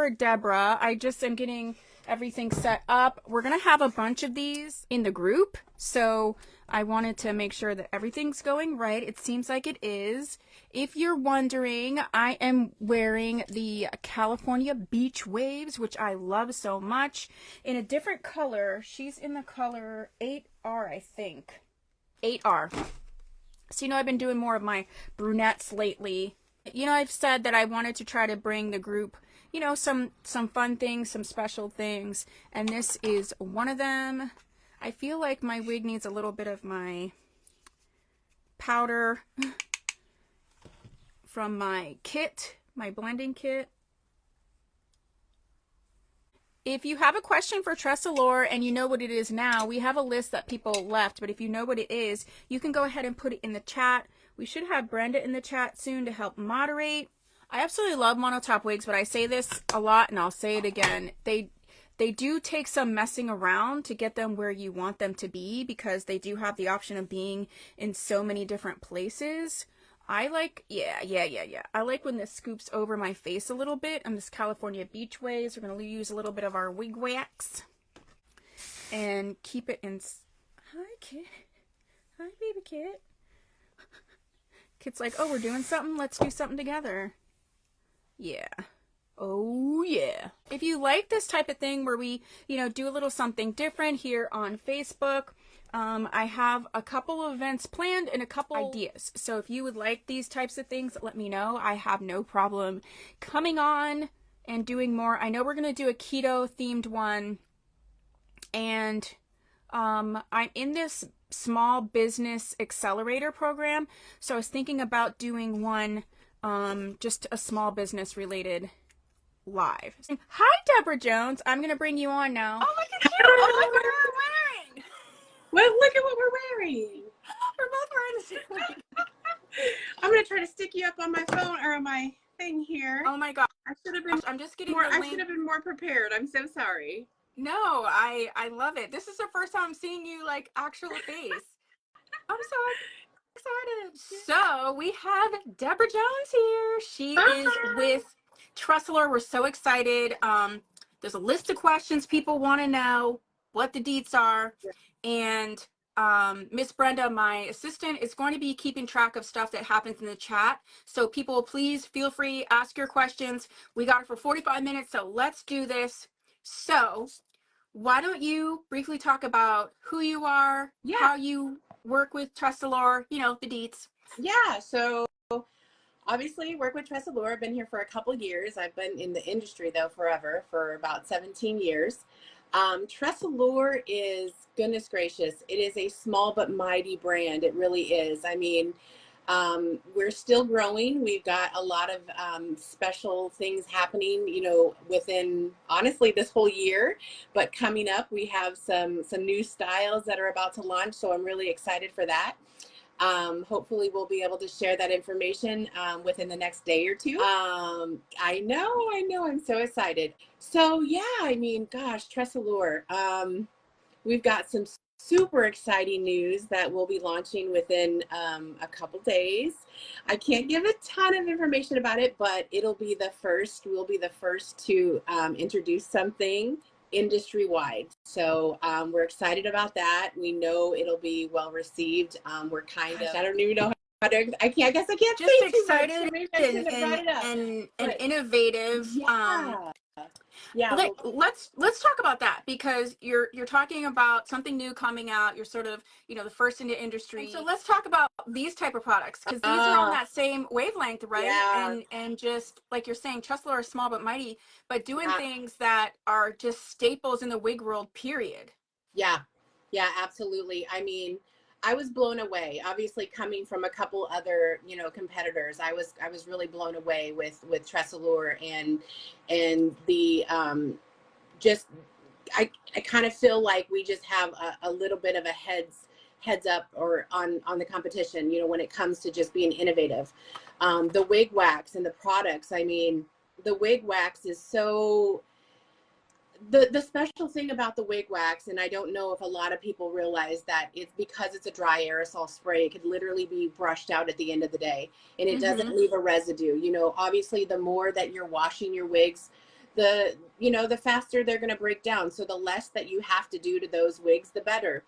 for Debra. I just am getting everything set up. We're going to have a bunch of these in the group, so I wanted to make sure that everything's going right. It seems like it is. If you're wondering, I am wearing the California Beach Waves, which I love so much, in a different color. She's in the color 8R, I think. 8R. So, I've been doing more of my brunettes lately. I've said that I wanted to try to bring the group, some fun things, some special things, and this is one of them. I feel like my wig needs a little bit of my powder from my kit, my blending kit. If you have a question for Tressallure and you know what it is now, we have a list that people left, but if you know what it is, you can go ahead and put it in the chat. We should have Brenda in the chat soon to help moderate. I absolutely love monotop wigs, but I say this a lot and I'll say it again. They do take some messing around to get them where you want them to be, because they do have the option of being in so many different places. I like, I like when this scoops over my face a little bit on this California Beach Waves. We're going to use a little bit of our wig wax and keep it in. Hi, Kit. Hi, baby Kit. Kit's like, oh, we're doing something. Let's do something together. Yeah. Oh, yeah. If you like this type of thing where we, do a little something different here on Facebook, I have a couple of events planned and a couple ideas. So if you would like these types of things, let me know. I have no problem coming on and doing more. I know we're going to do a keto themed one, and I'm in this small business accelerator program. So I was thinking about doing one, just a small business related live. Hi, Debra Jones. I'm going to bring you on now. Oh, look at you. Oh, look what we're wearing. Well, look at what we're wearing. We're both wearing the same thing. I'm going to try to stick you up on my phone or on my thing here. Oh my gosh. I should have been I'm just getting more, the link. I should have been more prepared. I'm so sorry. No, I love it. This is the first time I'm seeing you like actual face. I'm so excited. So we have Debra Jones here. She is with Tressallure. We're so excited. There's a list of questions people want to know what the deets are, and Miss Brenda, my assistant, is going to be keeping track of stuff that happens in the chat. So people, please feel free, ask your questions. We got it for 45 minutes, so let's do this. So why don't you briefly talk about who you are, how you work with Tressallure, the deets. Yeah, so obviously work with Tressallure. I've been here for a couple years. I've been in the industry though forever, for about 17 years. Tressallure is, goodness gracious, it is a small but mighty brand. It really is. I mean, we're still growing. We've got a lot of special things happening, within honestly this whole year, but coming up we have some new styles that are about to launch, so I'm really excited for that. Hopefully we'll be able to share that information within the next day or two. I know, I'm so excited. So yeah, I mean, gosh, Tressallure, we've got some super exciting news that we'll be launching within a couple days. I can't give a ton of information about it, but we'll be the first to introduce something industry-wide. So we're excited about that. We know it'll be well received. We're kind of, I don't even know how to, I guess I can't just say excited too much. and innovative. Yeah. Let's talk about that, because you're talking about something new coming out. You're sort of, the first in the industry. So let's talk about these type of products, because these are on that same wavelength, right? Yeah. And just like you're saying, Tressallure is small but mighty, but doing things that are just staples in the wig world, period. Yeah, absolutely. I mean, I was blown away. Obviously, coming from a couple other, competitors, I was really blown away with Tressallure and the just I kind of feel like we just have a little bit of a heads up or on the competition, when it comes to just being innovative. The wig wax and the products. I mean, the wig wax is so. The special thing about the wig wax, and I don't know if a lot of people realize that, it's because it's a dry aerosol spray. It could literally be brushed out at the end of the day, and it doesn't leave a residue. Obviously the more that you're washing your wigs, the the faster they're going to break down. So the less that you have to do to those wigs, the better.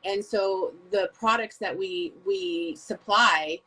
And so the products that we supply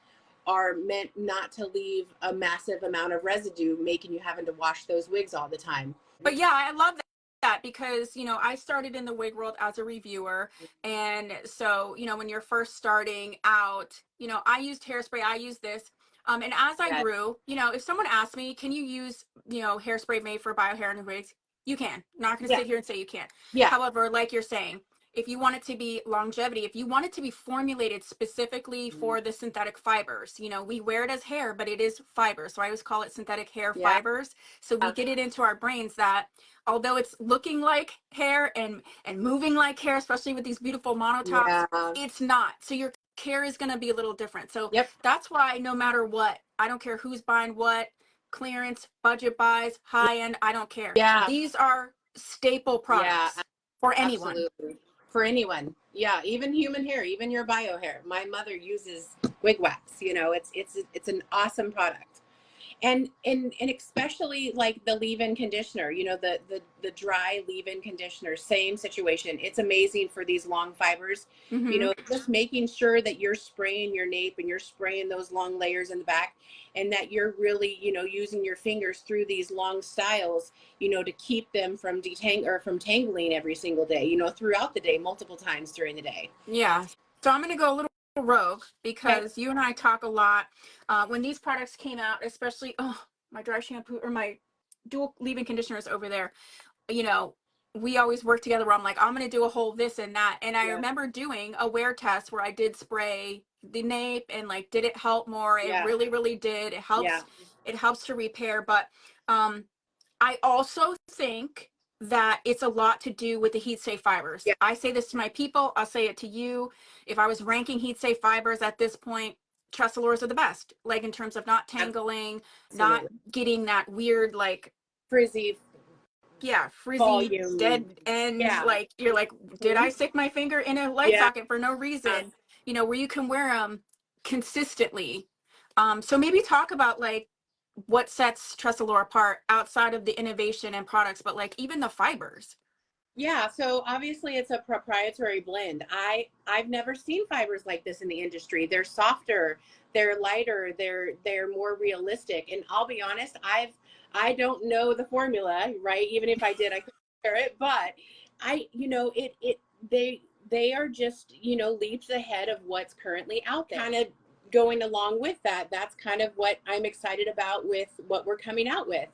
are meant not to leave a massive amount of residue, making you having to wash those wigs all the time. But yeah, I love that because, I started in the wig world as a reviewer. And so, when you're first starting out, I used hairspray, I used this. And as I grew, if someone asked me, can you use, hairspray made for biohair and wigs? You can. I'm not going to sit here and say you can't. Yeah. However, like you're saying, if you want it to be longevity, if you want it to be formulated specifically for the synthetic fibers, we wear it as hair, but it is fiber. So I always call it synthetic hair fibers. So we get it into our brains that although it's looking like hair and moving like hair, especially with these beautiful monotops, it's not. So your care is going to be a little different. So that's why no matter what, I don't care who's buying what, clearance, budget buys, high end, I don't care. These are staple products for anyone. Absolutely. For anyone. Yeah, even human hair, even your bio hair. My mother uses wig wax. It's an awesome product. And especially like the leave-in conditioner, the dry leave-in conditioner, same situation. It's amazing for these long fibers. Just making sure that you're spraying your nape and you're spraying those long layers in the back, and that you're really, using your fingers through these long styles, to keep them from from tangling every single day, throughout the day, multiple times during the day. Yeah. So I'm going to go a little rogue because you and I talk a lot. When these products came out, especially my dry shampoo or my dual leave-in conditioners over there, we always work together where I'm like, I'm going to do a whole this and that. And I remember doing a wear test where I did spray the nape and like, did it help more? It really, really did. It helps. It helps to repair. But I also think that it's a lot to do with the heat safe fibers. I say this to my people. I'll say it to you. If I was ranking heat safe fibers at this point, Tressallures are the best, like in terms of not tangling, not getting that weird, like frizzy, volume, dead end. Like you're like, did I stick my finger in a light socket for no reason? Where you can wear them consistently. So maybe talk about like what sets Tressallure apart outside of the innovation and products, but like even the fibers. Yeah, so obviously it's a proprietary blend. I've never seen fibers like this in the industry. They're softer, they're lighter, they're more realistic. And I'll be honest, I don't know the formula, right? Even if I did, I couldn't share it. But they are just, leaps ahead of what's currently out there. Kind of going along with that, that's kind of what I'm excited about with what we're coming out with,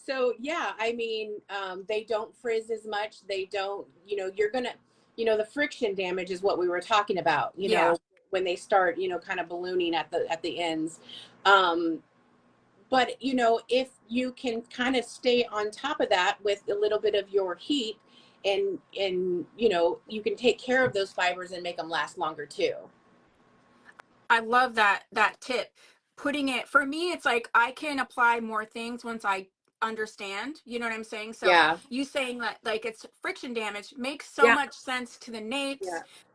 So yeah, I mean, they don't frizz as much. They don't, you're gonna, the friction damage is what we were talking about, when they start, kind of ballooning at the ends. But if you can kind of stay on top of that with a little bit of your heat, and you can take care of those fibers and make them last longer too. I love that tip. Putting it, for me, it's like I can apply more things once I understand, you know what I'm saying? So you saying that like it's friction damage makes so much sense to the napes.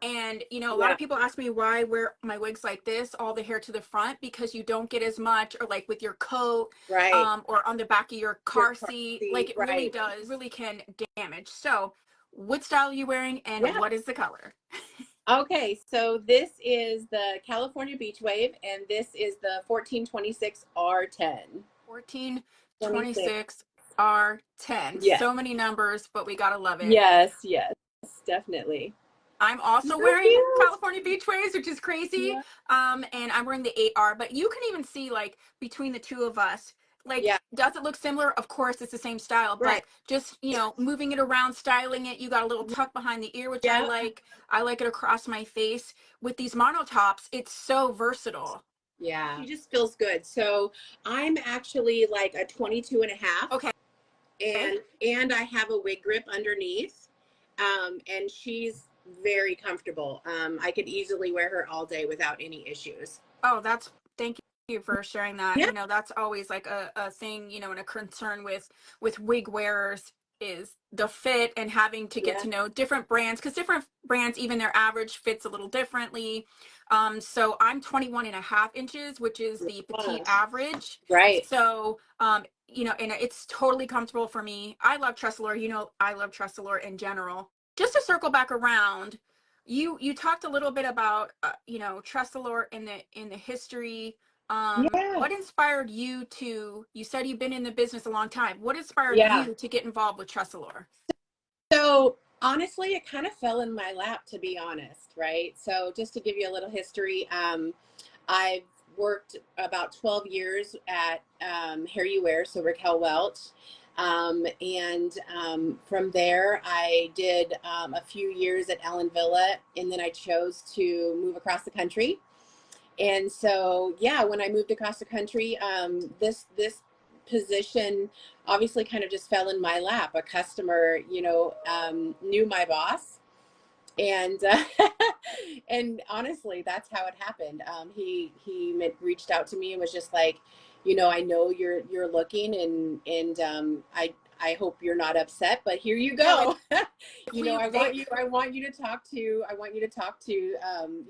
And a lot of people ask me why I wear my wigs like this, all the hair to the front, because you don't get as much, or like with your coat, or on the back of your car seat, like it really does, really can damage. So what style are you wearing, and what is the color? Okay, so this is the California Beach Wave, and this is the 1426 R10. 1426 R10. So many numbers, but we gotta love it. Yes, definitely. I'm also wearing California Beach Waves, which is crazy. And I'm wearing the 8R, but you can even see like between the two of us, like, does it look similar? Of course, it's the same style, but just, moving it around, styling it, you got a little tuck behind the ear, which I like. I like it across my face. With these monotops, it's so versatile. Yeah, it just feels good. So I'm actually like a 22 and a half. Okay. And I have a wig grip underneath. And she's very comfortable. I could easily wear her all day without any issues. Oh, thank you for sharing that. That's always like a thing, and a concern with wig wearers is the fit and having to get to know different brands, because different brands, even their average fits a little differently. So I'm 21.5 inches, which is the petite average. Right. So, you know, and it's totally comfortable for me. I love Tressallure. You know, I love Tressallure in general. Just to circle back around, you talked a little bit about, you know, Tressallure in the history. Yeah. What inspired you to, you said you've been in the business a long time. What inspired Yeah. you to get involved with Tressallure? So honestly, it kind of fell in my lap, to be honest, right? So just to give you a little history, I've worked about 12 years at Hair You Wear, so Raquel Welch. From there, I did a few years at Ellen Villa, and then I chose to move across the country. And so, yeah, when I moved across the country, this position obviously kind of just fell in my lap. A customer, you know, knew my boss, and and honestly, that's how it happened. He reached out to me and was just like, you know, I know you're looking, and I hope you're not upset, but here you go. You know, I want you to talk to you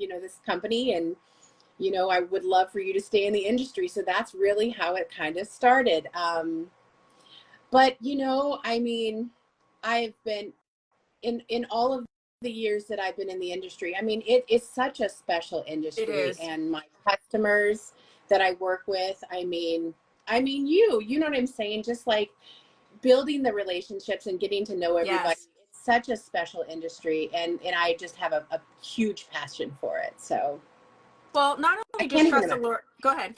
know, this company, and you know, I would love for you to stay in the industry. So that's really how it kind of started. But you know, I mean, I've been in all of the years that I've been in the industry. I mean, it is such a special It industry, is. and my customers that I work with, I mean, you know what I'm saying? Just like building the relationships and getting to know everybody. Yes. It's such a special industry, and I just have a huge passion for it. So Well, not I only can't just even imagine. Tressallure, go ahead.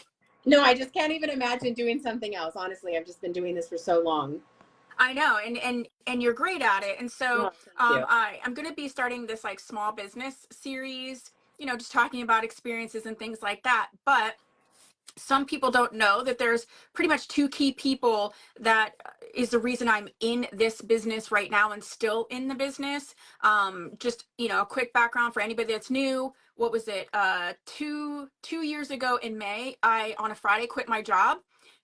No, I just can't even imagine doing something else. Honestly, I've just been doing this for so long. I know, and you're great at it. And so Oh, thank you. I'm going to be starting this like small business series, you know, just talking about experiences and things like that. But some people don't know that there's pretty much two key people that is the reason I'm in this business right now and still in the business. Just, you know, a quick background for anybody that's new. What was it? 2 years ago in May, I, on a Friday, quit my job,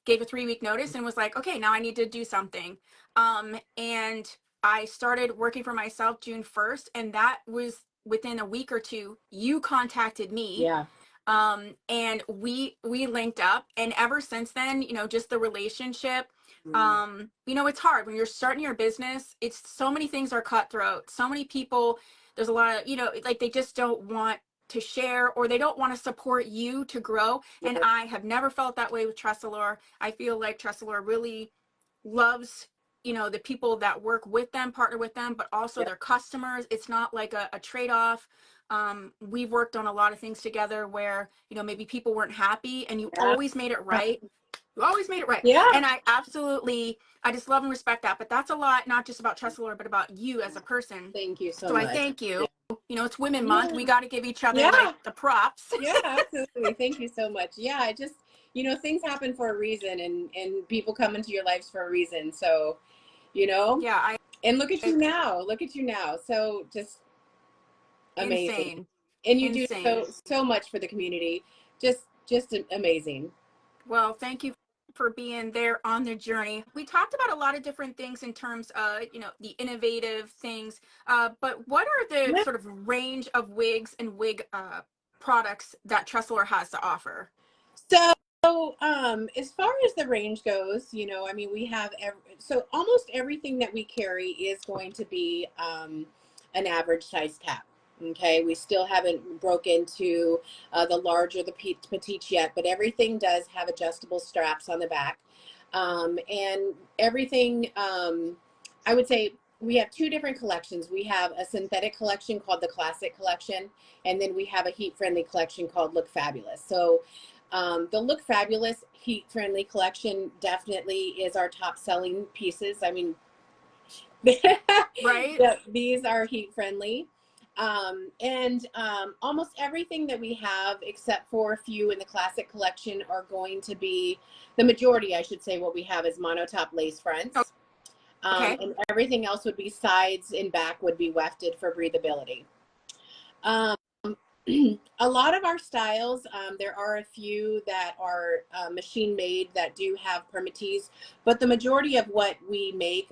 gave a 3-week notice and was like, okay, now I need to do something. And I started working for myself June 1st. And that was within a week or two, you contacted me. Yeah. And we linked up, and ever since then, you know, just the relationship, you know, it's hard when you're starting your business. It's so many things are cutthroat, so many people, there's a lot of, you know, like they just don't want to share, or they don't want to support you to grow. And I have never felt that way with Tressallure. I feel like Tressallure really loves, you know, the people that work with them, partner with them, but also Yep. their customers. It's not like a trade-off. We've worked on a lot of things together where, you know, maybe people weren't happy, and you Yeah. always made it right. You always made it right. Yeah. And I just love and respect that. But that's a lot, not just about Tressallure, but about you as a person. Thank you so So much. I thank you. Yeah. You know, it's Women Month. We got to give each other Yeah. like the props. Yeah, absolutely. Thank you so much. Yeah, I just, you know, things happen for a reason, and people come into your lives for a reason. So, you know, Yeah, and look at you now. Look at you now. So just amazing. insane. And you do Insane. so much for the community. Just amazing. Well, thank you for being there on the journey. We talked about a lot of different things in terms of, you know, the innovative things, but what are the Yeah. sort of range of wigs and wig products that Tressallure has to offer? So, as far as the range goes, you know, I mean, we have so almost everything that we carry is going to be an average size cap. Okay, we still haven't broke into the large or the petite yet, but everything does have adjustable straps on the back, and everything. I would say we have two different collections. We have a synthetic collection called the Classic Collection, and then we have a heat-friendly collection called Look Fabulous. So the Look Fabulous heat-friendly collection definitely is our top-selling pieces. I mean, Right? these are heat-friendly. Almost everything that we have, except for a few in the Classic Collection, are going to be, the majority, I should say, what we have is monotop lace fronts. Okay. And everything else would be sides and back would be wefted for breathability. A lot of our styles, there are a few that are machine made that do have permatease, but the majority of what we make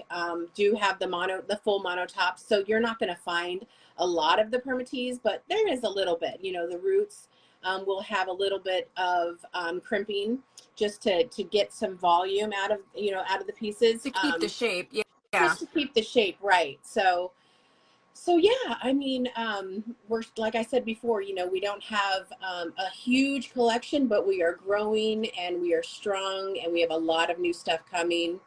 do have the full mono tops. So you're not going to find a lot of the permatease, but there is a little bit. You know, the roots will have a little bit of crimping just to get some volume out of out of the pieces. To keep the shape. Yeah. Yeah. Just to keep the shape right. So yeah, I mean, we're, like I said before, you know, we don't have a huge collection, but we are growing and we are strong and we have a lot of new stuff coming.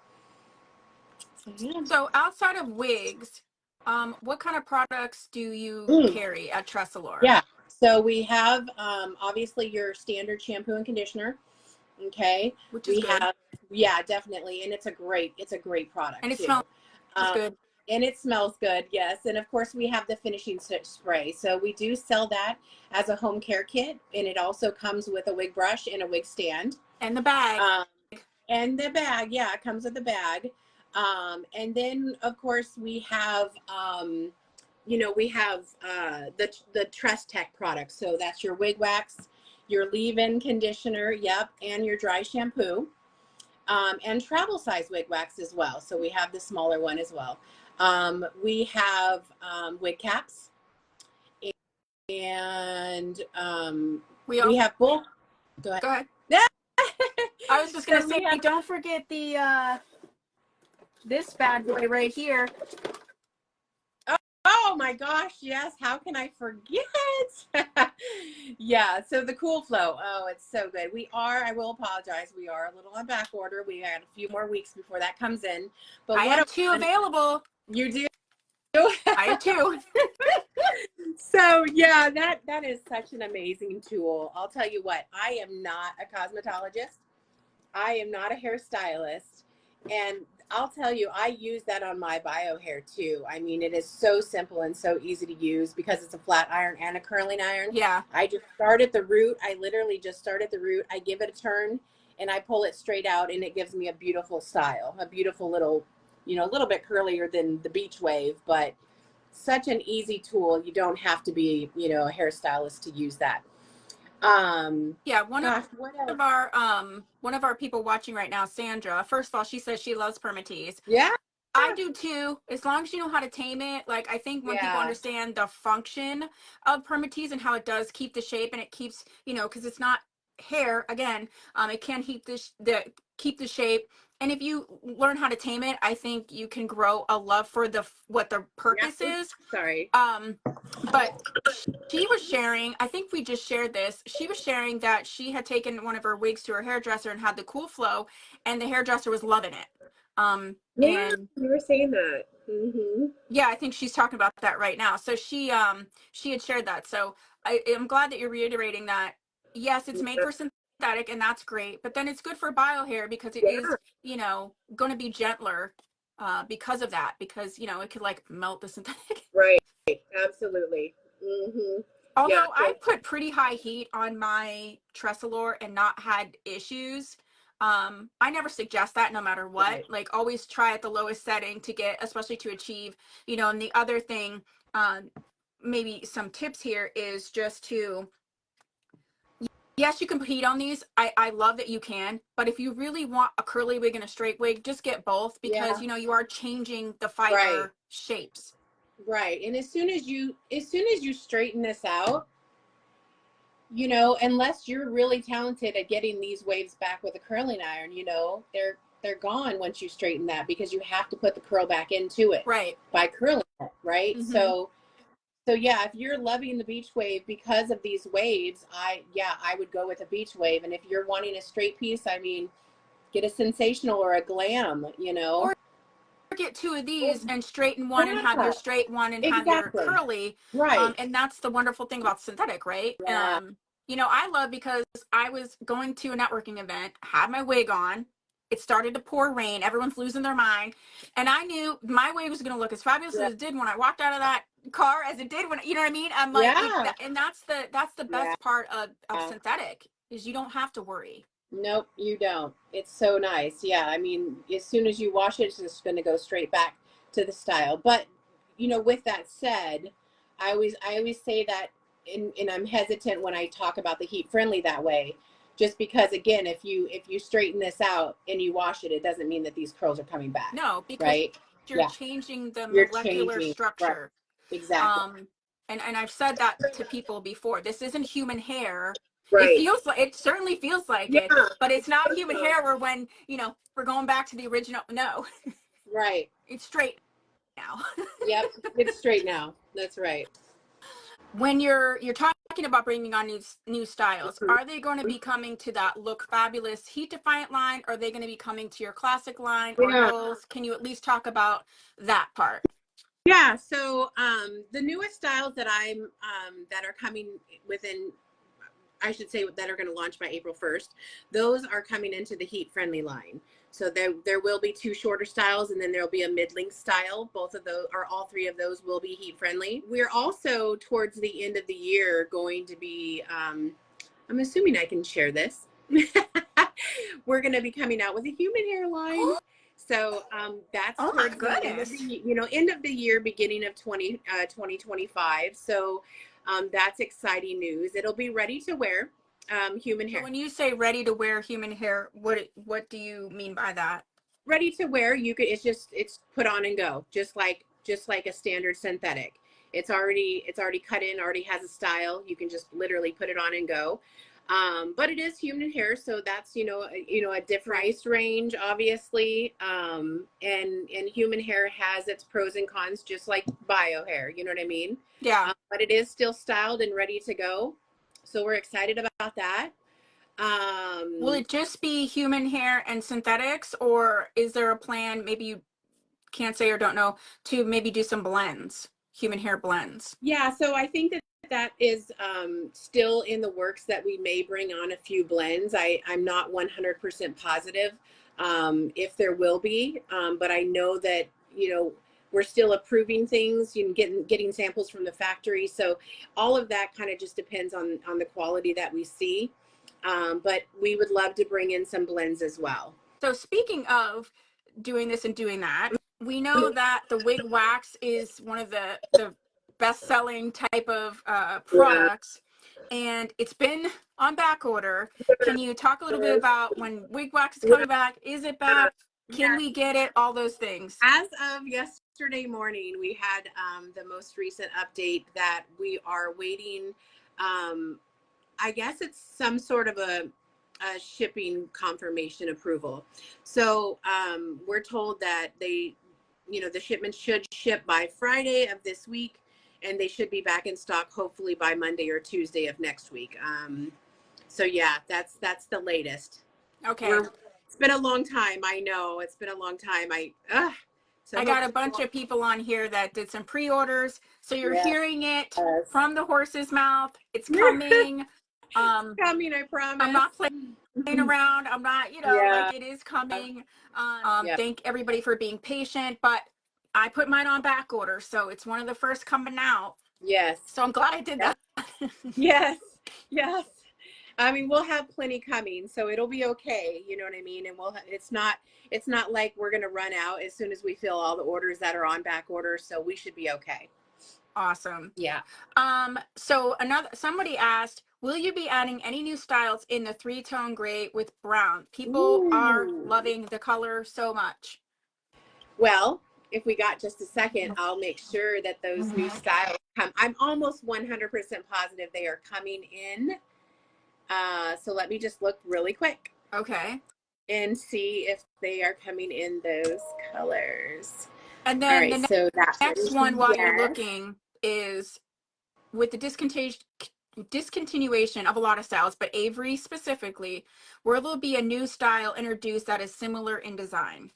So yeah. So outside of wigs, what kind of products do you carry at Tressallure? Yeah. So we have obviously your standard shampoo and conditioner. Okay. Which is good. Yeah, definitely. And it's a great product. And it too. smells good. And it smells good, yes. And of course, we have the finishing spray. So we do sell that as a home care kit. And it also comes with a wig brush and a wig stand. And the bag. And the bag, yeah, it comes with the bag. And then, of course, we have, the Tress Tech products. So that's your wig wax, your leave-in conditioner, yep, and your dry shampoo. And travel size wig wax as well. So we have the smaller one as well. We have wig caps, and we have both. Go ahead. Go ahead. I was just gonna say, don't forget the this bad boy right here. Oh my gosh, yes. How can I forget? Yeah, so the Cool Flow. Oh, it's so good. I will apologize. We are a little on back order. We had a few more weeks before that comes in. But I have two available. You do? I have two. So yeah, that is such an amazing tool. I'll tell you what, I am not a cosmetologist. I am not a hairstylist. And I'll tell you, I use that on my bio hair too. I mean, it is so simple and so easy to use because it's a flat iron and a curling iron. Yeah. I just start at the root. I literally just start at the root. I give it a turn and I pull it straight out and it gives me a beautiful style, a beautiful little, a little bit curlier than the beach wave, but such an easy tool. You don't have to be, a hairstylist to use that. Yeah, one of our people watching right now, Sandra, first of all, she says she loves permatease. Yeah. I do too, as long as you know how to tame it. Like, I think when people understand the function of permatease and how it does keep the shape, and it keeps, because it's not hair, again, it can keep keep the shape. And if you learn how to tame it, I think you can grow a love for what the purpose is. Sorry. But she was sharing, I think we just shared this, she was sharing that she had taken one of her wigs to her hairdresser and had the Cool Flow, and the hairdresser was loving it. And you were saying that. Mm-hmm. Yeah, I think she's talking about that right now. So she had shared that. So I'm glad that you're reiterating that. Yes, it's made for synthetic, and that's great, but then it's good for bio hair because it is, going to be gentler because of that, because, it could like melt the synthetic. Right. Absolutely. Mm-hmm. Although I put pretty high heat on my Tressallure and not had issues. I never suggest that no matter what. Right. Like, always try at the lowest setting especially to achieve, and the other thing, maybe some tips here is just to, yes, you can put heat on these. I love that you can, but if you really want a curly wig and a straight wig, just get both because, you are changing the fiber shapes. Right. And as soon as you straighten this out, unless you're really talented at getting these waves back with a curling iron, they're gone once you straighten that because you have to put the curl back into it. Right. By curling it, right? Mm-hmm. So yeah, if you're loving the beach wave because of these waves, I would go with a beach wave. And if you're wanting a straight piece, I mean, get a sensational or a glam, Or get two of these and straighten one and have your straight one and have your curly. Right. And that's the wonderful thing about synthetic, right? Yeah. I love because I was going to a networking event, had my wig on. It started to pour rain. Everyone's losing their mind. And I knew my wig was going to look as fabulous as it did when I walked out of that car as it did when, you know what I mean? I'm like, and that's the best part of synthetic is you don't have to worry. Nope, you don't. It's so nice. Yeah, I mean, as soon as you wash it, it's just going to go straight back to the style. But, with that said, I always say that and I'm hesitant when I talk about the heat friendly that way, just because again, if you straighten this out and you wash it, it doesn't mean that these curls are coming back. No, because right? you're Yeah, changing the you're molecular changing. Right. structure. Exactly. And I've said that to people before. This isn't human hair. It Right. feels like, it certainly feels like Yeah. it, but it's not human hair where when, you know, we're going back to the original. No, Right. it's straight now. Yep. It's straight now. That's right. When you're talking about bringing on new styles, are they going to be coming to that Look Fabulous Heat Defiant line? Or are they going to be coming to your classic line, or Yeah. both? Can you at least talk about that part? Yeah. So the newest styles that I'm that are coming within, I should say, that are going to launch by April 1st, those are coming into the heat friendly line. So there will be 2 shorter styles, and then there'll be a mid-length style. Both of those, or all 3 of those, will be heat friendly. We're also towards the end of the year going to be, I'm assuming I can share this. We're going to be coming out with a human hair line. So that's Oh my towards the end of goodness. the, end of the year, beginning of 2025. So that's exciting news. It'll be ready to wear, human So hair. when you say ready to wear human hair, what do you mean by that? Ready to wear, you could, it's put on and go, just like a standard synthetic. It's already cut in, already has a style. You can just literally put it on and go. But it is human hair, so that's a different price range, obviously. And human hair has its pros and cons, just like bio hair. You know what I mean? Yeah. But it is still styled and ready to go, so we're excited about that. Will it just be human hair and synthetics, or is there a plan, maybe you can't say or don't know, to maybe do some blends, human hair blends? Yeah, so I think that is still in the works, that we may bring on a few blends. I'm not 100% positive if there will be, but I know that, we're still approving things, getting samples from the factory. So all of that kind of just depends on the quality that we see. But we would love to bring in some blends as well. So speaking of doing this and doing that, we know that the wig wax is one of the best-selling type of Yeah. products, and it's been on back order. Can you talk a little bit about when wig wax is coming back? Is it back? Can we get it? All those things. As of yesterday morning, we had the most recent update that we are waiting. I guess it's some sort of a shipping confirmation approval. So we're told that the shipment should ship by Friday of this week, and they should be back in stock hopefully by Monday or Tuesday of next week. So yeah, that's the latest. Okay. It's been a long time. I know it's been a long time. So I got a bunch of people on here that did some pre-orders. So you're Yes. hearing it from the horse's mouth. It's coming. Coming, I promise. I'm not playing around. I'm not, Yeah. like, it is coming. Yeah. Thank everybody for being patient, but I put mine on back order, so it's one of the first coming out. Yes. So I'm glad I did that. Yes. Yes. I mean, we'll have plenty coming, so it'll be okay. You know what I mean? And it's not like we're going to run out as soon as we fill all the orders that are on back order. So we should be okay. Awesome. Yeah. So somebody asked, will you be adding any new styles in the 3-tone gray with brown? People are loving the color so much. Well, if we got just a second, I'll make sure that those new styles come. I'm almost 100% positive they are coming in. So let me just look really quick. Okay. And see if they are coming in those colors. And then the next one while you're looking is with the discontinuation of a lot of styles, but Avery specifically, where there'll be a new style introduced that is similar in design.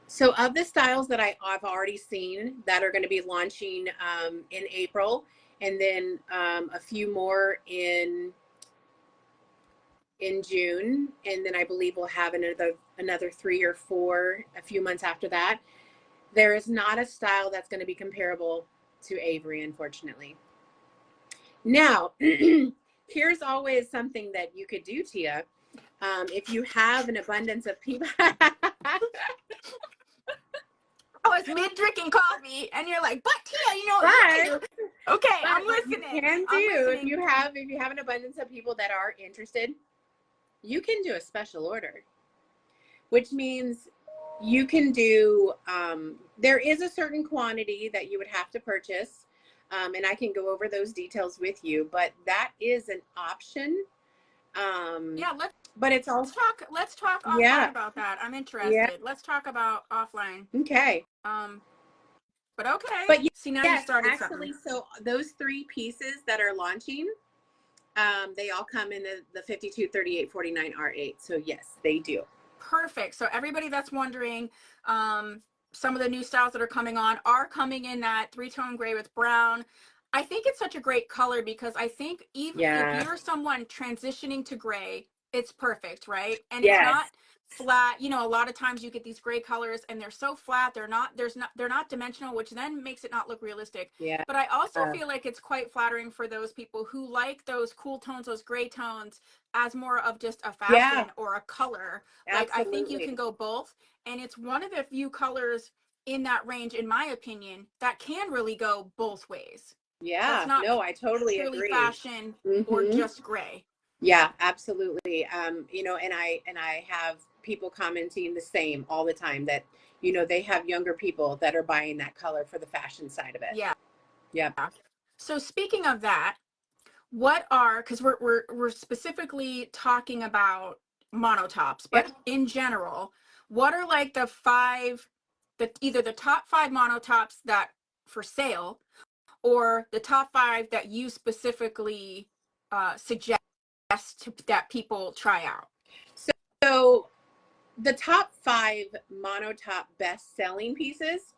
So of the styles that I've already seen that are going to be launching in April, and then a few more in June, and then I believe we'll have another 3 or 4 a few months after that. There is not a style that's going to be comparable to Avery, unfortunately. Now, here's always something that you could do, Tia. If you have an abundance of people. Oh, was mid drinking coffee, and you're like, but Tia, you know what you can But, do. Okay, but I'm what listening. you can I'm do, listening. if you have an abundance of people that are interested, you can do a special order, which means you can do, there is a certain quantity that you would have to purchase. And I can go over those details with you, but that is an option. Yeah, but it's also, let's talk yeah, offline about that. I'm interested. yeah. Let's talk about offline. Okay. But okay. But See, now you yes, started actually, something. so those 3 pieces that are launching, they all come in the 52, 38, 49 R8. So yes, they do. Perfect. So everybody that's wondering, some of the new styles that are coming on are coming in that 3-tone gray with brown. I think it's such a great color because I think even if you're someone transitioning to gray, it's perfect, right? And it's not Yes. flat. You know, a lot of times you get these gray colors and they're so flat, they're not dimensional, which then makes it not look realistic. Yeah. But I also feel like it's quite flattering for those people who like those cool tones, those gray tones, as more of just a fashion or a color. Like, I think you can go both. And it's one of the few colors in that range, in my opinion, that can really go both ways. Yeah. That's not No, I totally purely agree. fashion or just gray. Yeah, absolutely. You know, and I have people commenting the same all the time that, you know, they have younger people that are buying that color for the fashion side of it. Yeah. Yep. So speaking of that, what are, because we're specifically talking about monotops, but in general, what are like the 5, either the top 5 monotops that for sale, or the top 5 that you specifically suggest that people try out? So the top 5 monotop best-selling pieces,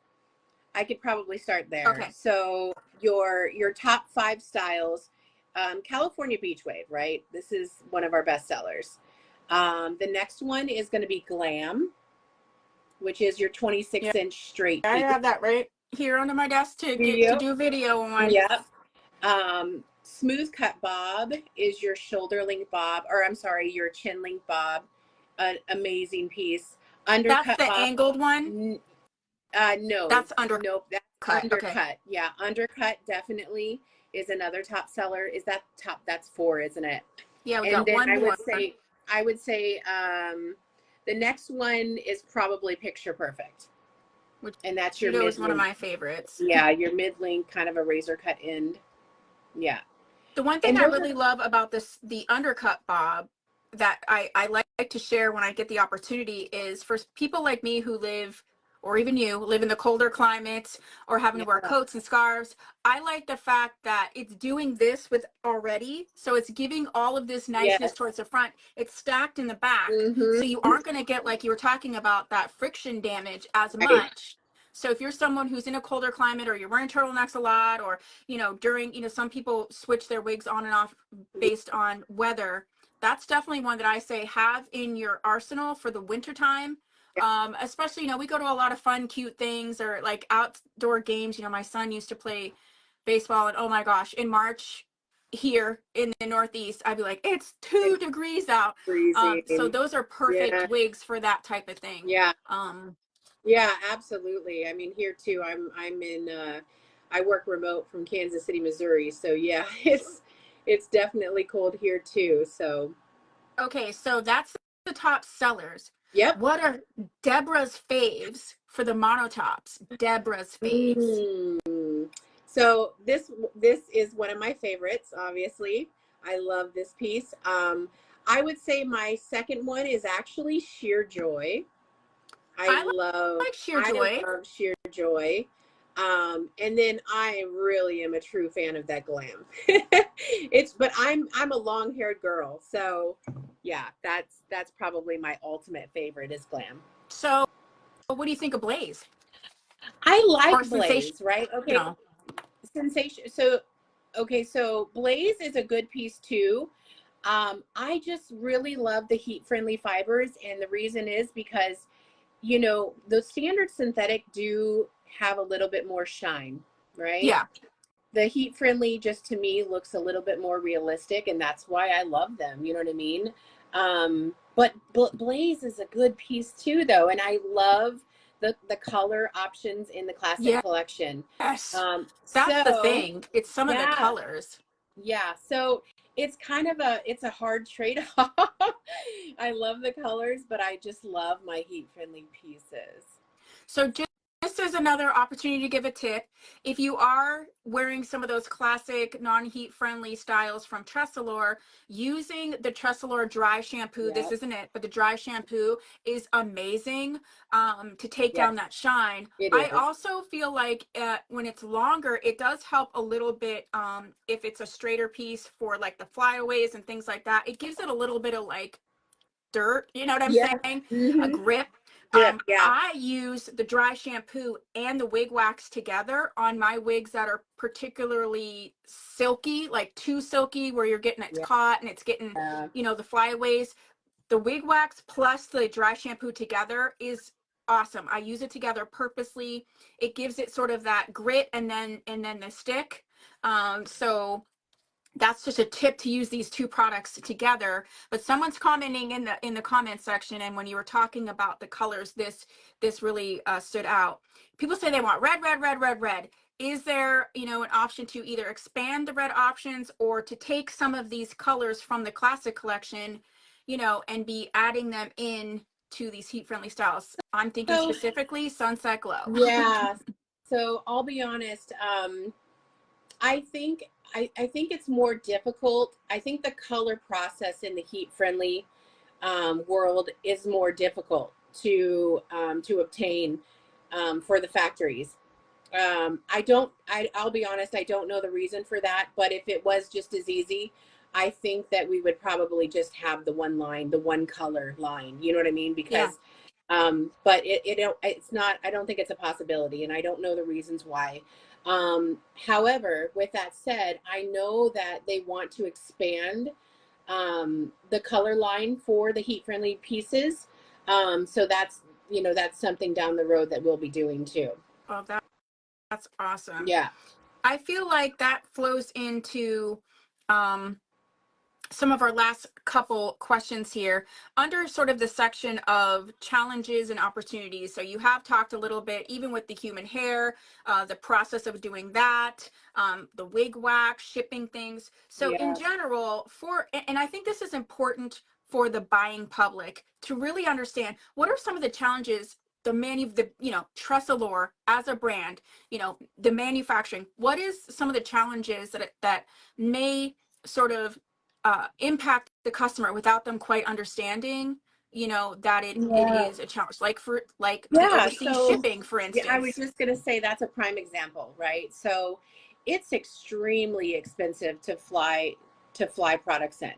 I could probably start there. Okay. So your top 5 styles, California Beach Wave, right? This is one of our best sellers. The next one is going to be Glam, which is your 26-inch straight piece. I have that right here under my desk to do video on. Yep. Smooth cut bob is your shoulder length bob, or I'm sorry, your chin length bob. An amazing piece. Undercut. That's the bob, angled one. No, that's undercut. Nope, that's undercut. Okay. Yeah, undercut definitely is another top seller. Is that top? That's 4, isn't it? Yeah, we and got then one more. I would say the next one is probably Picture Perfect. And that's your mid-length. Is one of my favorites. Yeah, your mid-length, kind of a razor cut end. Yeah. The one thing I really love about the undercut bob that I like to share when I get the opportunity is for people like me who live, or even you, live in the colder climates or having to wear coats and scarves. I like the fact that it's doing this with already. So it's giving all of this niceness towards the front. It's stacked in the back. So you aren't going to get, like you were talking about, that friction damage as much. So if you're someone who's in a colder climate, or you're wearing turtlenecks a lot, or, you know, during, you know, some people switch their wigs on and off based on weather, that's definitely one that I say have in your arsenal for the winter time. Especially, you know, we go to a lot of fun, cute things, or like outdoor games. You know, my son used to play baseball, and oh my gosh, in March here in the Northeast, I'd be like, it's 2 degrees out. So those are perfect wigs for that type of thing. Yeah, absolutely. I mean, here too, I'm in, I work remote from Kansas City, Missouri. So yeah, it's definitely cold here too. So. Okay, so that's the top sellers. Yep. What are Debra's faves for the monotops? Debra's faves. So this is one of my favorites, obviously. I love this piece. I would say my second one is actually Sheer Joy. I love Sheer Joy. And then I really am a true fan of that Glam. But I'm a long-haired girl, so yeah, that's probably my ultimate favorite is Glam. So what do you think of Blaze? I like Blaze, right? Okay. Sensation. So Blaze is a good piece too. I just really love the heat-friendly fibers, and the reason is because, you know, the standard synthetic do have a little bit more shine, right? Yeah. The heat-friendly just to me looks a little bit more realistic, and that's why I love them. You know what I mean? But Blaze is a good piece too, though, and I love the color options in the classic Yes. collection. That's the So thing. It's some of the yeah, colors. yeah. So it's kind of it's a hard trade-off. I love the colors, but I just love my heat-friendly pieces. So just as another opportunity to give a tip, if you are wearing some of those classic non-heat friendly styles from Tressallure, using the Tressallure dry shampoo, this Yep. isn't it, but the dry shampoo is amazing to take Yes, down that shine. it I is. also feel like when it's longer, it does help a little bit if it's a straighter piece for like the flyaways and things like that. It gives it a little bit of like dirt, you know what I'm Yes. saying? A Mm-hmm. grip. Grip. Yeah. I use the dry shampoo and the wig wax together on my wigs that are particularly silky, like too silky, where you're getting it's Yeah. caught and it's getting, you know, the flyaways. The wig wax plus the dry shampoo together is awesome. I use it together purposely. It gives it sort of that grit and then the stick. So that's just a tip to use these two products together. But someone's commenting in the comment section, and when you were talking about the colors, this really stood out. People say they want red, red, red, red, red. Is there, you know, an option to either expand the red options or to take some of these colors from the classic collection, you know, and be adding them in to these heat-friendly styles? I'm thinking So specifically Sunset Glow. yeah. So I'll be honest. I think I think it's more difficult. I think the color process in the heat friendly world is more difficult to obtain for the factories. I'll be honest, I don't know the reason for that, but if it was just as easy, I think that we would probably just have the one line, the one color line. You know what I mean? Yeah. Because but it's not, I don't think it's a possibility, and I don't know the reasons why. However, with that said, I know that they want to expand the color line for the heat friendly pieces. So that's, you know, that's something down the road that we'll be doing too. Oh, that's awesome. Yeah. I feel like that flows into um, some of our last couple questions here under sort of the section of challenges and opportunities. So you have talked a little bit, even with the human hair, the process of doing that, the wig wax, shipping things. So in Yeah. general, and I think this is important for the buying public to really understand what are some of the challenges you know, Tressallure as a brand, you know, the manufacturing, what is some of the challenges that may sort of impact the customer without them quite understanding, you know, that it Yeah. is a challenge, like for like the Yeah. overseas So shipping, for yeah, I was instance. just gonna say that's a prime example, right? So it's extremely expensive to fly products in.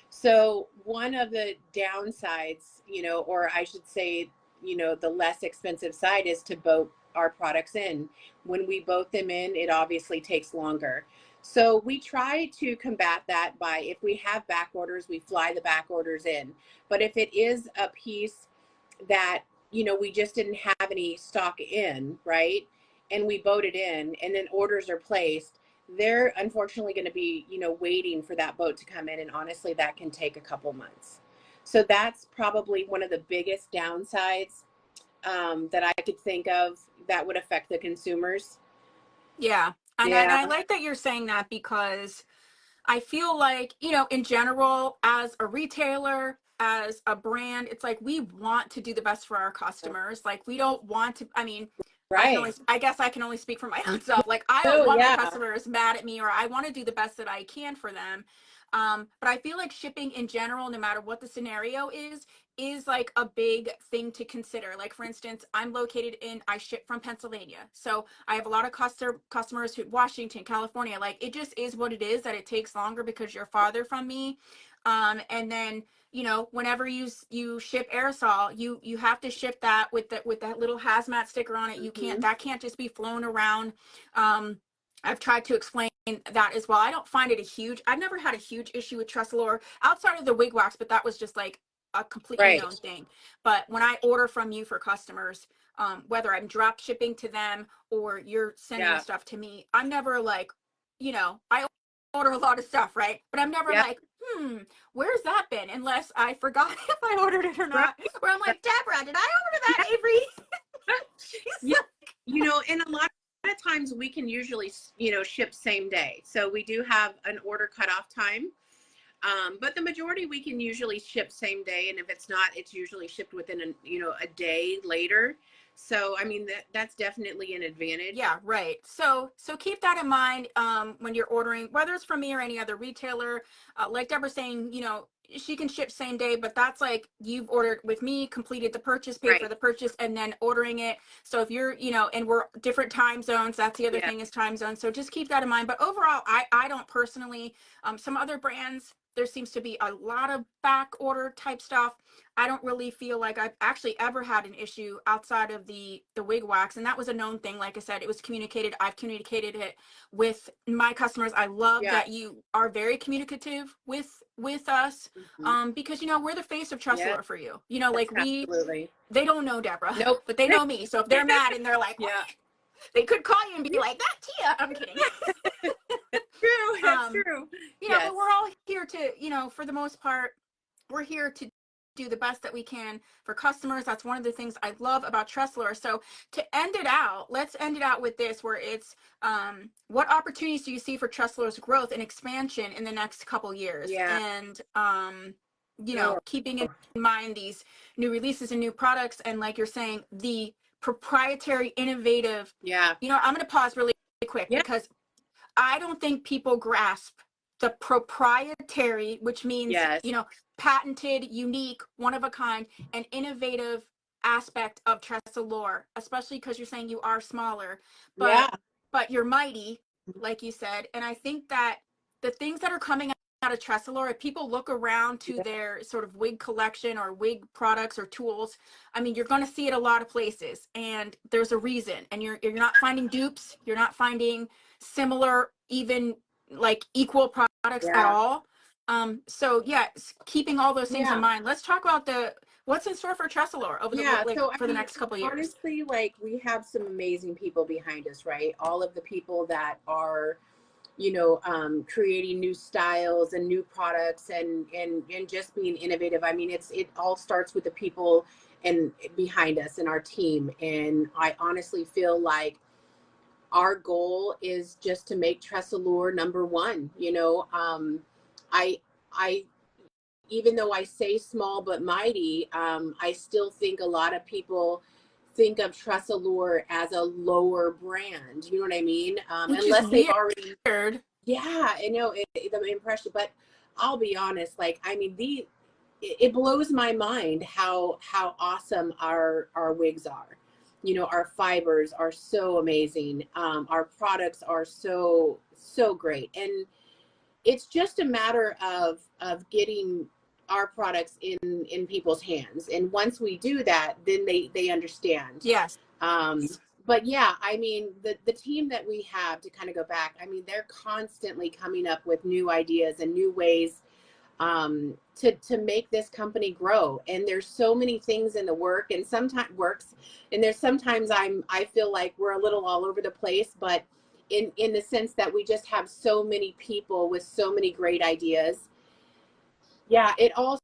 So one of the downsides, you know, or I should say, you know, the less expensive side is to boat our products in. When we boat them in, it obviously takes longer. So we try to combat that by, if we have back orders, we fly the back orders in. But if it is a piece that, you know, we just didn't have any stock in, right? And we boat it in and then orders are placed, they're unfortunately going to be, you know, waiting for that boat to come in. And honestly, that can take a couple months. So that's probably one of the biggest downsides that I could think of that would affect the consumers. Yeah. And Yeah. I like that you're saying that because I feel like, you know, in general, as a retailer, as a brand, it's like we want to do the best for our customers. Like we don't want to, I mean, Right. I guess I can only speak for my own self. Like I don't Oh, want my yeah. customers mad at me, or I want to do the best that I can for them. But I feel like shipping in general, no matter what the scenario is like a big thing to consider. Like for instance, I ship from Pennsylvania. So I have a lot of customers who Washington, California, like it just is what it is that it takes longer because you're farther from me. And then, you know, whenever you ship aerosol, you have to ship that with that little hazmat sticker on it. Mm-hmm. That can't just be flown around. I've tried to explain that as well. I've never had a huge issue with Tressallure outside of the wig wax, but that was just like a completely Right. known thing. But when I order from you for customers, whether I'm drop shipping to them or you're sending the Yeah. stuff to me, I'm never like, you know, I order a lot of stuff, right? But I'm never Yeah. like, where's that been? Unless I forgot if I ordered it or Right. not. Where I'm like, Debra, did I order that, Avery? and a lot of times we can usually, you know, ship same day. So we do have an order cutoff time. But the majority we can usually ship same day, and if it's not, it's usually shipped within a day later. So I mean that's definitely an advantage. Yeah, right. So keep that in mind when you're ordering, whether it's from me or any other retailer. Like Deborah's saying, you know, she can ship same day, but that's like you've ordered with me, completed the purchase, paid for Right. the purchase, and then ordering it. So if you're, you know, and we're different time zones, that's the other Yeah. thing is time zones. So just keep that in mind. But overall, I don't personally, some other brands, there seems to be a lot of back order type stuff. I don't really feel like I've actually ever had an issue outside of the wig wax, and that was a known thing. Like I said, it was communicated. I've communicated it with my customers. I love Yeah. that you are very communicative with us, Mm-hmm. because you know we're the face of Yeah. Tressallure for you. You know, like Absolutely. they don't know Deborah, Nope. but they know me. So if they're mad and they're like, what? Yeah. They could call you and be like, that Tia. I'm kidding. True. That's true. You know, Yes. but we're all here to, you know, for the most part, we're here to do the best that we can for customers. That's one of the things I love about Tressallure. So to end it out, let's end it out with this, where it's what opportunities do you see for Tressallur's growth and expansion in the next couple years? Yeah. And you know, Oh. keeping in mind these new releases and new products, and like you're saying, the proprietary, innovative. Yeah. You know, I'm going to pause really quick Yeah. because I don't think people grasp the proprietary, which means, Yes. you know, patented, unique, one of a kind, and innovative aspect of Tressallure, especially because you're saying you are smaller, Yeah. but you're mighty, like you said. And I think that the things that are coming out of Tressallure, if people look around to their sort of wig collection or wig products or tools, I mean, you're going to see it a lot of places, and there's a reason. And you're not finding dupes, you're not finding similar, even like equal products at Yeah. all. So yeah, keeping all those things in Yeah. mind, let's talk about what's in store for Tressallure over the Yeah. like So, for I the mean, next couple of years. honestly, like we have some amazing people behind us, right? All of the people that are, creating new styles and new products and just being innovative. I mean, it all starts with the people and behind us and our team. And I honestly feel like our goal is just to make Tressallure number one. I I even though I say small but mighty, I still think a lot of people think of Tressallure as a lower brand. You know what I mean? Which is Unless they've already, weird. yeah, I know the impression. But I'll be honest, like I mean, it blows my mind how awesome our wigs are. Our fibers are so amazing. Our products are so great, and it's just a matter of getting our products in people's hands. And once we do that, then they understand. Yes. um but yeah, I mean, the team that we have, to kind of go back, I mean, they're constantly coming up with new ideas and new ways to make this company grow. And there's so many things in the work, and sometimes works, and there's sometimes I feel like we're a little all over the place, but in the sense that we just have so many people with so many great ideas. Yeah, it all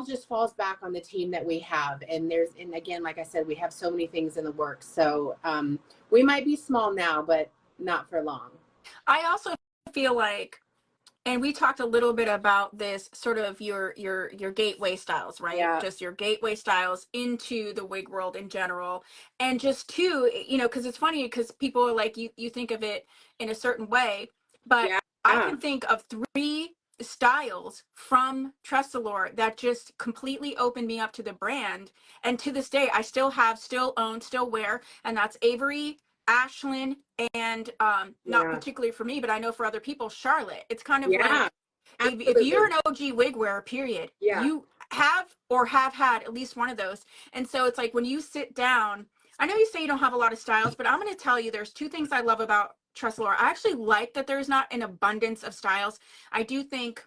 just falls back on the team that we have. And again, like I said, we have so many things in the works. So we might be small now, but not for long. I also feel like, and we talked a little bit about this, sort of your gateway styles, right? Yeah. Just your gateway styles into the wig world in general. And just two, you know, because it's funny because people are like, you think of it in a certain way, but Yeah. I can think of three styles from Tressallure that just completely opened me up to the brand. And to this day, I still have, still own, still wear, and that's Avery, Ashlyn, and not Yeah. particularly for me, but I know for other people, Charlotte. It's kind of Yeah. like if Absolutely. you're an OG wig wearer, period, Yeah. you have or have had at least one of those. And so it's like when you sit down, I know you say you don't have a lot of styles, but I'm going to tell you there's two things I love about Tressallure. I actually like that there's not an abundance of styles. I do think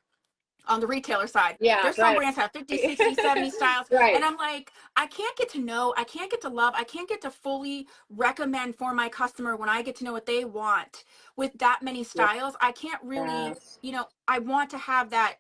on the retailer side, Yeah. there's some Right. brands have 50, 60, 70 styles. Right. And I'm like, I can't get to know, I can't get to love, I can't get to fully recommend for my customer when I get to know what they want with that many styles. I can't really, Yes. you know, I want to have that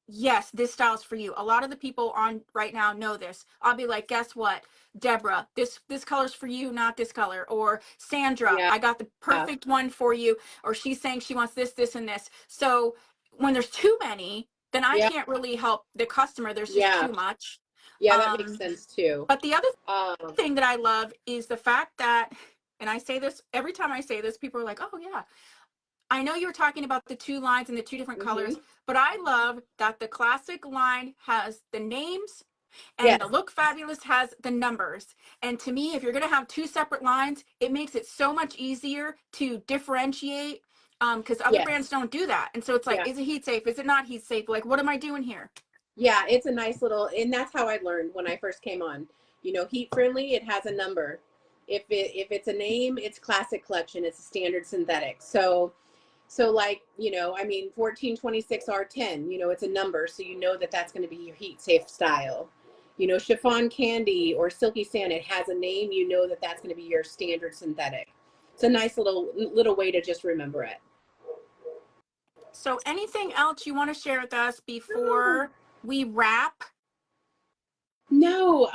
yes, this style's for you. A lot of the people on right now know this. I'll be like, guess what, Debra, this color's for you, not this color. Or Sandra, Yeah. I got the perfect one for you. Or she's saying she wants this and this. So when there's too many, then I Yeah. can't really help the customer. There's just Yeah. too much. Yeah, that makes sense too. But the other Um, thing that I love is the fact that, and I say this every time I say this, people are like, oh yeah, I know you were talking about the two lines and the two different colors, but I love that the classic line has the names and yes. the Look Fabulous has the numbers. And to me, if you're going to have two separate lines, it makes it so much easier to differentiate, because other Yes. brands don't do that. And so it's like, Yeah. is it heat safe? Is it not heat safe? Like, what am I doing here? Yeah, it's a nice little, and that's how I learned when I first came on. You know, heat friendly, it has a number. If it's a name, it's classic collection. It's a standard synthetic. So like, you know, I mean, 1426 R10, you know, it's a number, so you know that that's going to be your heat safe style. You know, chiffon candy or silky sand, it has a name, you know that that's going to be your standard synthetic. It's a nice little way to just remember it. So anything else you want to share with us before we wrap? No,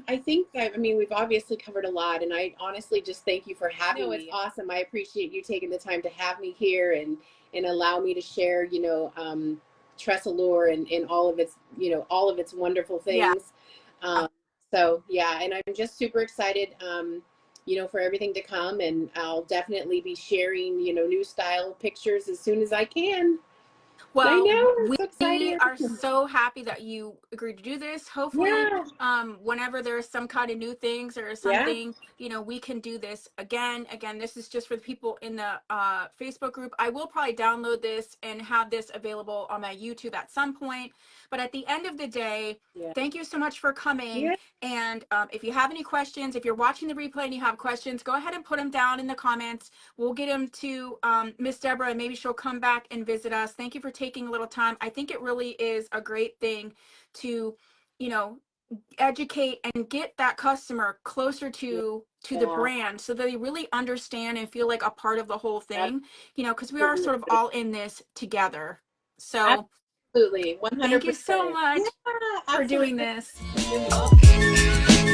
I think I mean we've obviously covered a lot, and I honestly just thank you for having me. It's awesome. I appreciate you taking the time to have me here and allow me to share, you know, Tressallure and all of its, you know, all of its wonderful things. Yeah. So yeah, and I'm just super excited, you know, for everything to come, and I'll definitely be sharing, you know, new style pictures as soon as I can. I Well, know, it's we so exciting. are so happy that you agreed to do this. Hopefully, Yeah, whenever there's some kind of new things or yeah, something, you know, we can do this again. Again, this is just for the people in the Facebook group. I will probably download this and have this available on my YouTube at some point. But at the end of the day, yeah, thank you so much for coming. yeah. And if you have any questions, if you're watching the replay and you have questions, go ahead and put them down in the comments. We'll get them to Miss Debra, and maybe she'll come back and visit us. Thank you for taking a little time. I think it really is a great thing to, you know, educate and get that customer closer to the Yeah, brand, so that they really understand and feel like a part of the whole thing, you know, because we are absolutely. sort of all in this together. So Absolutely. thank you so 100%. much Yeah, for doing absolutely. this. You're welcome.